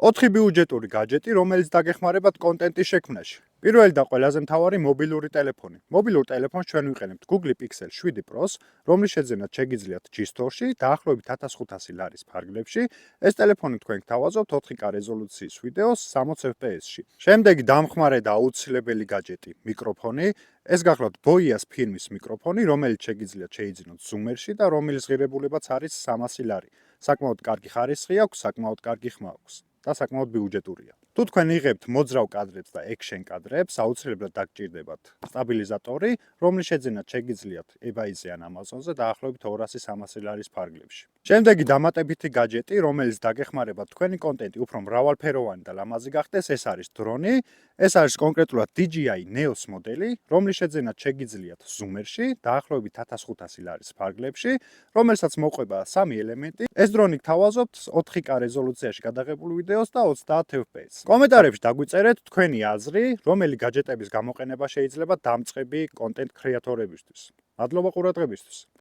4 ბიუჯეტური გაჯეტი, რომელიც დაგეხმარებათ კონტენტის შექმნაში. პირველი და ყველაზე მთავარი მობილური ტელეფონი. მობილურ ტელეფონს ჩვენ ვიყენებთ Google Pixel 7 Pro-ს, რომლის შეძენაც შეგიძლიათ G-Store-ში დაახლოებით 1500 ლარის ფარგლებში. ეს ტელეფონი თქვენ გთავაზობთ 4K რეზოლუციის ვიდეოს 60 FPS-ში. შემდეგი დამხმარე და აუცილებელი გაჯეტი, მიკროფონი. ეს გახლავთ Boya-ს ფირმის მიკროფონი, რომელიც შეგიძლიათ შეიძინოთ Zoomer-ში და რომლის ღირებულებაც არის 300 ლარი. საკმაოდ კარგი ხარისხი აქვს, საკმაოდ კარგი ხმა აქვს და საკმაოდ ბიუჯეტურია. თუ თქვენ იღებთ მოძრავ კადრებს და action კადრებს, აუცილებლად დაგჭირდებათ სტაბილიზატორი, რომლის შეძენაც შეგიძლიათ eBay-ზე ან Amazon-ზე დაახლოებით 200-300 ლარის ფარგლებში. შემდეგი დამატებითი გაჯეტი, რომელიც დაგეხმარებათ თქვენი კონტენტი უფრო მრავალფეროვანი და ლამაზი გახდეს, ეს არის დრონი. ეს არის კონკრეტულად DJI Neos მოდელი, რომლის შეძენაც შეგიძლიათ Zoomer-ში დაახლოებით 1500 ლარის ფარგლებში, რომელსაც მოყვება 3 ელემენტი. ეს დრონი გთავაზობთ 4K რეზოლუციაში გადაღებულ ვიდეოს და 30 FPS-ს. კომენტარებში დაგვიწერეთ თქვენი აზრი, რომელი გაჯეტების გამოყენება შეიძლება დამწყები კონტენტ კრეატორებისთვის. მადლობა ყურადღებისთვის.